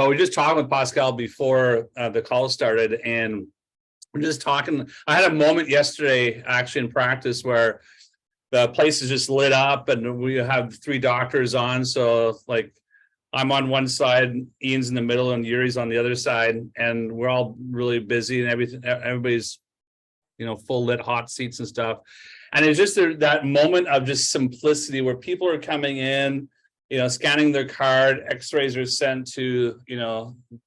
but we just talked with Pascal before the call started, and we're just talking. I had a moment yesterday, actually, in practice where the place is just lit up, and we have 3 doctors on. So, like, I'm on one side, Ian's in the middle, and Yuri's on the other side, and we're all really busy, and everybody's, full lit hot seats and stuff. And it's just that moment of just simplicity where people are coming in, scanning their card, x-rays are sent to,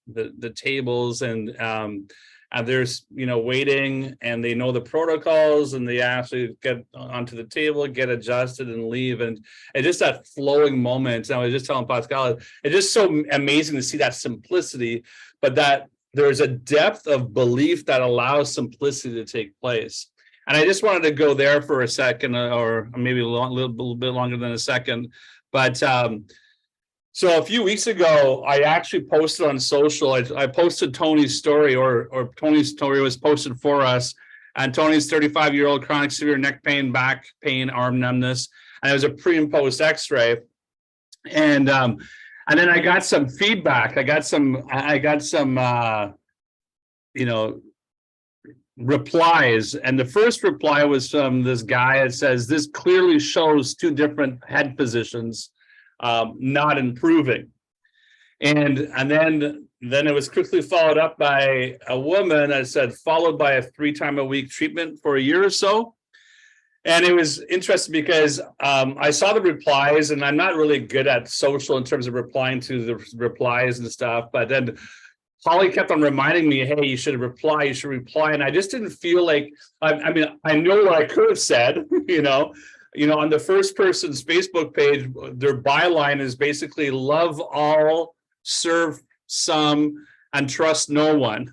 the tables, and there's, waiting, and they know the protocols, and they actually get onto the table, get adjusted, and leave. And it's just that flowing moment. And I was just telling Pascal, it's just so amazing to see that simplicity, but that there's a depth of belief that allows simplicity to take place. And I just wanted to go there for a second, or maybe a little bit longer than a second. But so a few weeks ago, I actually posted on social. I posted Tony's story, or Tony's story was posted for us. And Tony's 35-year-old chronic severe neck pain, back pain, arm numbness, and it was a pre and post X-ray. And then I got some feedback. I got some replies. And the first reply was from this guy that says, "This clearly shows 2 different head positions, not improving." And then it was quickly followed up by a woman that said, followed by a 3-time-a-week treatment for a year or so. And it was interesting because I saw the replies, and I'm not really good at social in terms of replying to the replies and stuff. But then Holly kept on reminding me, "Hey, you should reply, And I just didn't feel like, I mean, I know what I could have said, on the first person's Facebook page, their byline is basically love all, serve some, and trust no one.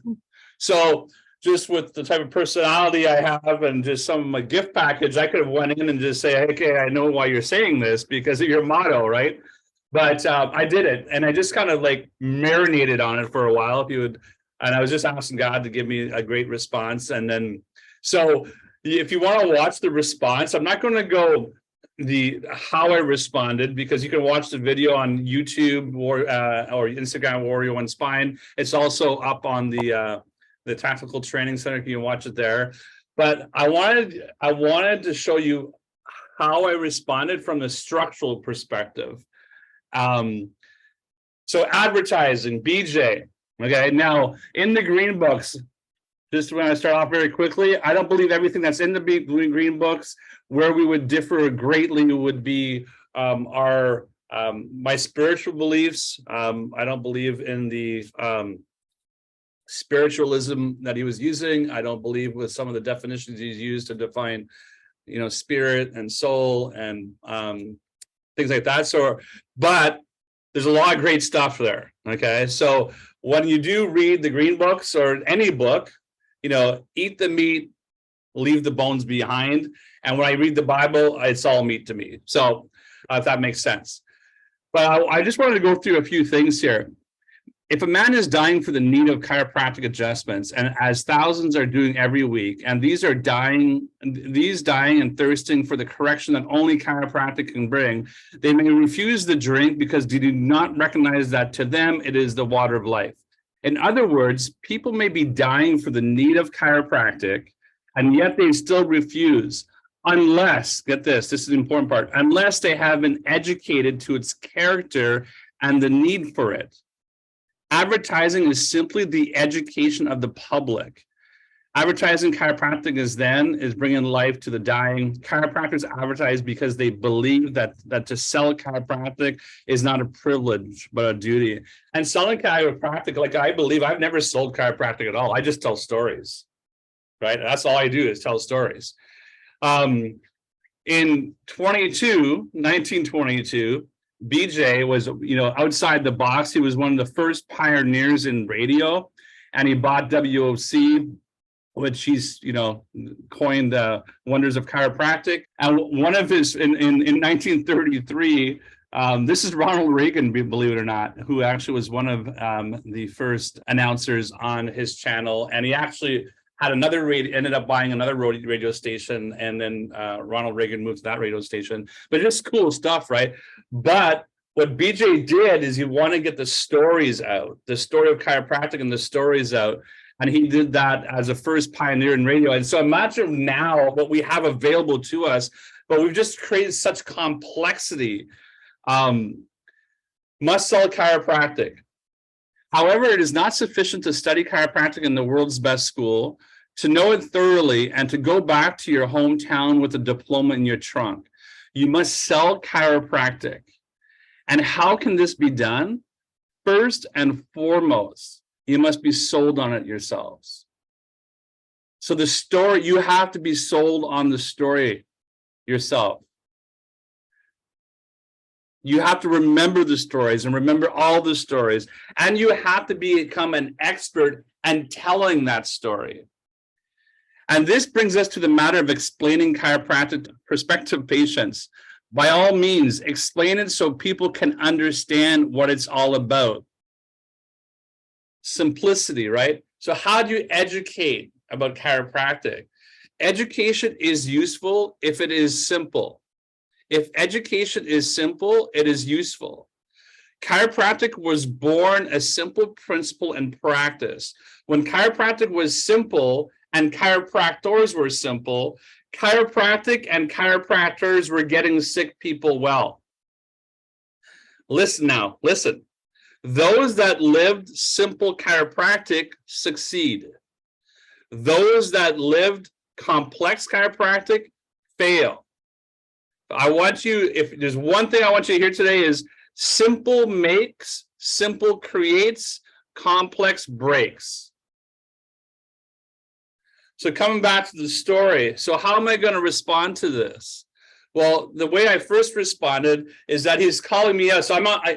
So just with the type of personality I have and just some of my gift package, I could have went in and just say, "Okay, I know why you're saying this because of your motto," right? But I did it, and I just kind of like marinated on it for a while. And I was just asking God to give me a great response. And then, so if you want to watch the response, I'm not going to go how I responded, because you can watch the video on YouTube or Instagram, Warrior One Spine. It's also up on the Tactical Training Center. You can watch it there. But I wanted to show you how I responded from the structural perspective. So advertising, BJ. Okay, now in the green books, just when I start off very quickly, I don't believe everything that's in the green books. Where we would differ greatly would be my spiritual beliefs. I don't believe in the spiritualism that he was using. I don't believe with some of the definitions he's used to define, spirit and soul and things like that. So, but there's a lot of great stuff there. Okay, so when you do read the green books or any book, eat the meat, leave the bones behind. And when I read the Bible, it's all meat to me. So if that makes sense. But I just wanted to go through a few things here. If a man is dying for the need of chiropractic adjustments, and as thousands are doing every week, and these dying and thirsting for the correction that only chiropractic can bring, they may refuse the drink because they do not recognize that to them it is the water of life. In other words, people may be dying for the need of chiropractic, and yet they still refuse, unless, get this is the important part, unless they have been educated to its character and the need for it. Advertising is simply the education of the public. Advertising chiropractic is bringing life to the dying. Chiropractors advertise because they believe that to sell chiropractic is not a privilege, but a duty. And selling chiropractic, like I believe, I've never sold chiropractic at all. I just tell stories, right? That's all I do is tell stories. In 1922, BJ was, outside the box. He was one of the first pioneers in radio, and he bought WOC, which he's, coined the wonders of chiropractic. And one of his, in 1933, this is Ronald Reagan, believe it or not, who actually was one of the first announcers on his channel. And he actually had ended up buying another radio station, and then Ronald Reagan moved to that radio station. But just cool stuff, right? But what BJ did is he wanted to get the stories out, the story of chiropractic and the stories out. And he did that as a first pioneer in radio. And so imagine now what we have available to us, but we've just created such complexity. Must sell chiropractic. However, it is not sufficient to study chiropractic in the world's best school, to know it thoroughly, and to go back to your hometown with a diploma in your trunk. You must sell chiropractic. And how can this be done? First and foremost, you must be sold on it yourselves. So the story, you have to be sold on the story yourself. You have to remember the stories and remember all the stories. And you have to become an expert in telling that story. And this brings us to the matter of explaining chiropractic to prospective patients. By all means, explain it so people can understand what it's all about. Simplicity, right? So how do you educate about chiropractic? Education is useful if it is simple. If education is simple, it is useful. Chiropractic was born a simple principle and practice. When chiropractic was simple and chiropractors were simple, chiropractic and chiropractors were getting sick people well. Listen now, listen. Those that lived simple chiropractic succeed. Those that lived complex chiropractic fail. I want you, if there's one thing I want you to hear today is simple makes, simple creates, complex breaks. So coming back to the story, so how am I going to respond to this? Well, the way I first responded is that he's calling me out. So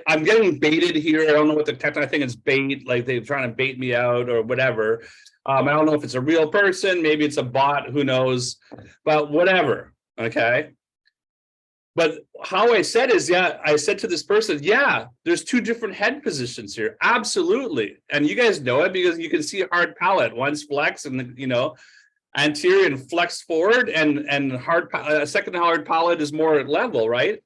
I'm getting baited here. I don't know what the technical, I think it's bait, like they're trying to bait me out or whatever. I don't know if it's a real person, maybe it's a bot, who knows, but whatever, okay? But how I said is, yeah, I said to this person, yeah, there's two different head positions here. Absolutely. And you guys know it because you can see hard palate. One's flex and, you know, anterior and flex forward, and hard, second hard palate is more level, right?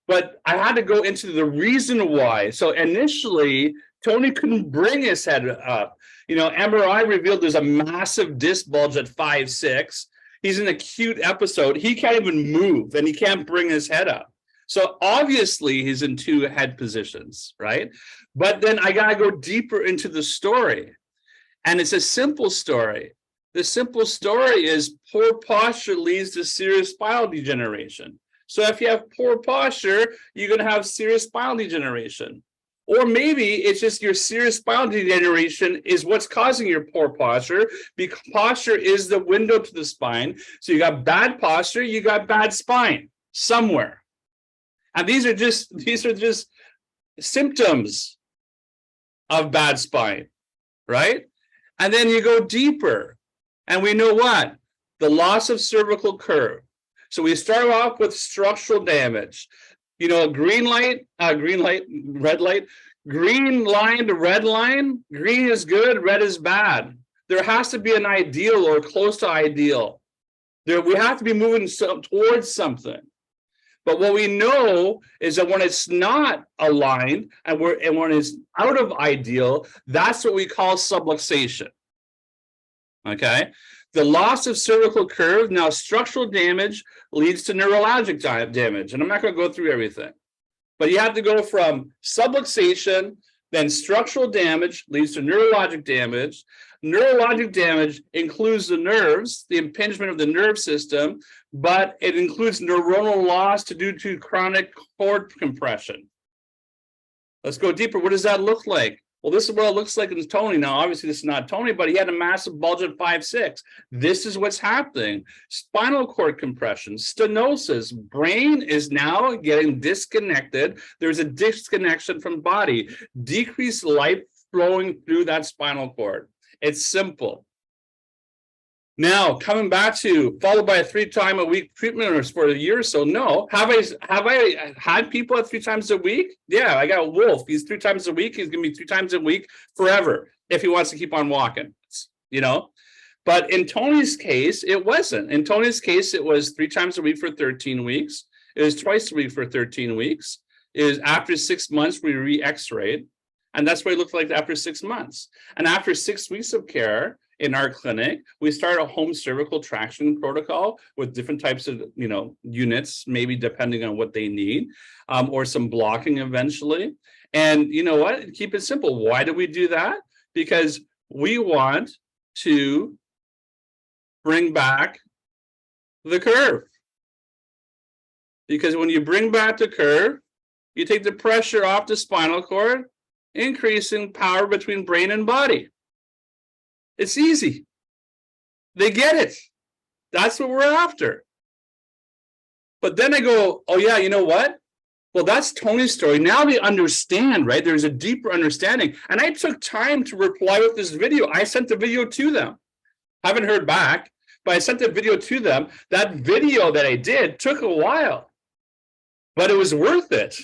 But I had to go into the reason why. So initially, Tony couldn't bring his head up. You know, MRI revealed there's a massive disc bulge at 5'6". He's in an acute episode. He can't even move and he can't bring his head up. So obviously he's in two head positions, right? But then I got to go deeper into the story. And it's a simple story. The simple story is poor posture leads to serious spinal degeneration. So if you have poor posture, you're going to have serious spinal degeneration. Or maybe it's just your serious spinal degeneration is what's causing your poor posture, because posture is the window to the spine. So you got bad posture, you got bad spine somewhere. And these are just symptoms of bad spine, right? And then you go deeper. And we know what? The loss of cervical curve. So we start off with structural damage. You know, green light, red light, green line to red line. Green is good, red is bad. There has to be an ideal or close to ideal. We have to be moving towards something. But what we know is that when it's not aligned and when it's out of ideal, that's what we call subluxation. Okay. The loss of cervical curve, now structural damage leads to neurologic damage. And I'm not going to go through everything. But you have to go from subluxation, then structural damage leads to neurologic damage. Neurologic damage includes the nerves, the impingement of the nerve system, but it includes neuronal loss due to chronic cord compression. Let's go deeper. What does that look like? Well, this is what it looks like in Tony. Now, obviously, this is not Tony, but he had a massive bulge at 5'6". This is what's happening. Spinal cord compression, stenosis. Brain is now getting disconnected. There's a disconnection from body. Decreased life flowing through that spinal cord. It's simple. Now, coming back to followed by a 3-time-a-week treatment for a year or so. No, have I had people at 3 times a week? Yeah, I got Wolf. He's 3 times a week. He's going to be 3 times a week forever if he wants to keep on walking. You know, but in Tony's case, it wasn't. In Tony's case, it was 3 times a week for 13 weeks. It was twice a week for 13 weeks. is after 6 months, we re-x-rayed, and that's what it looked like after 6 months. And after 6 weeks of care in our clinic, we started a home cervical traction protocol with different types of, units, maybe depending on what they need, or some blocking eventually. And you know what? Keep it simple. Why do we do that? Because we want to bring back the curve. Because when you bring back the curve, you take the pressure off the spinal cord, increasing power between brain and body. It's easy. They get it. That's what we're after. But then I go, oh yeah, you know what? Well, that's Tony's story. Now they understand, right? There's a deeper understanding. And I took time to reply with this video. I sent the video to them. Haven't heard back, but I sent the video to them. That video that I did took a while, but it was worth it.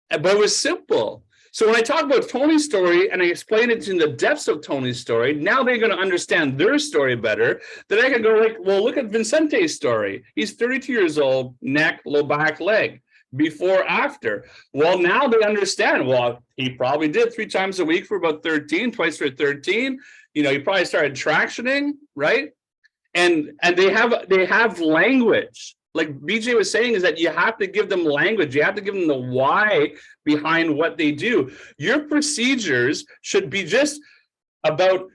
But it was simple. So when I talk about Tony's story and I explain it in the depths of Tony's story, now they're going to understand their story better. Then I can go like, well, look at Vincente's story. He's 32 years old, neck, low back, leg, before, after. Well, now they understand. Well, he probably did 3 times a week for about 13, twice for 13. He probably started tractioning, right? And they have language. Like BJ was saying, is that you have to give them language. You have to give them the why behind what they do. Your procedures should be just about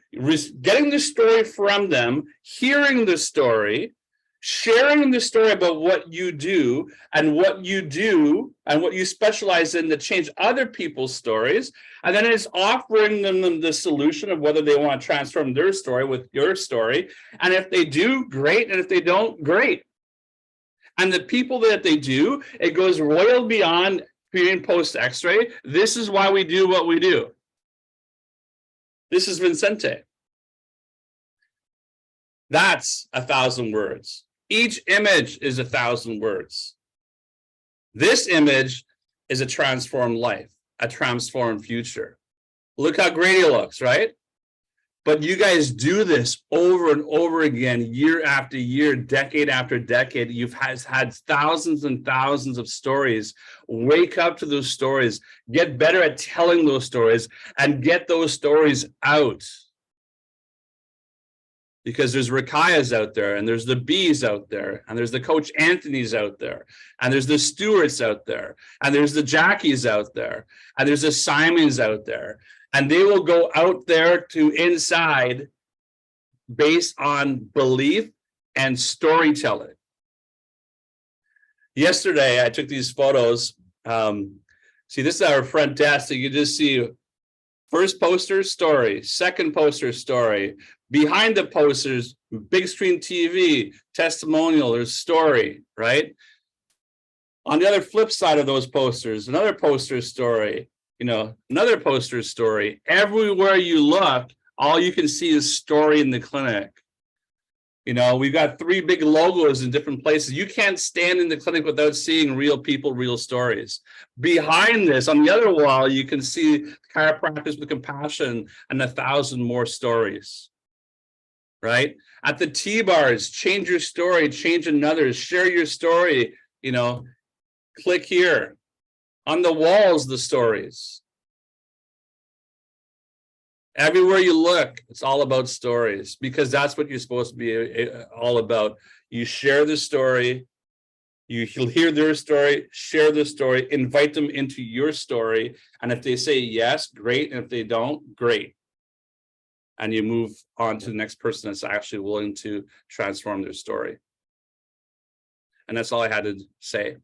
getting the story from them, hearing the story, sharing the story about what you do and what you specialize in to change other people's stories. And then it's offering them the solution of whether they want to transform their story with your story. And if they do, great. And if they don't, great. And the people that they do, it goes well beyond pre and post x-ray. This is why we do what we do. This is Vincente. That's 1,000 words. Each image is 1,000 words. This image is a transformed life, a transformed future. Look how great he looks, right? But you guys do this over and over again, year after year, decade after decade. You've had thousands and thousands of stories. Wake up to those stories. Get better at telling those stories and get those stories out. Because there's Rakayas out there, and there's the B's out there, and there's the Coach Anthony's out there, and there's the Stewarts out there, and there's the Jackies out there, and there's the Simons out there. And they will go out there to inside based on belief and storytelling. Yesterday, I took these photos. See, this is our front desk. So you just see first poster, story, second poster, story. Behind the posters, big screen TV, testimonial, there's story, right? On the other flip side of those posters, another poster story. Another poster story. Everywhere you look, all you can see is story in the clinic. We've got 3 big logos in different places. You can't stand in the clinic without seeing real people, real stories. Behind this, on the other wall, you can see Chiropractors with Compassion and 1,000 more stories, right? At the T-bars, change your story, change another's, share your story, click here. On the walls, the stories. Everywhere you look, it's all about stories, because that's what you're supposed to be all about. You share the story, you hear their story, share the story, invite them into your story. And if they say yes, great. And if they don't, great. And you move on to the next person that's actually willing to transform their story. And that's all I had to say.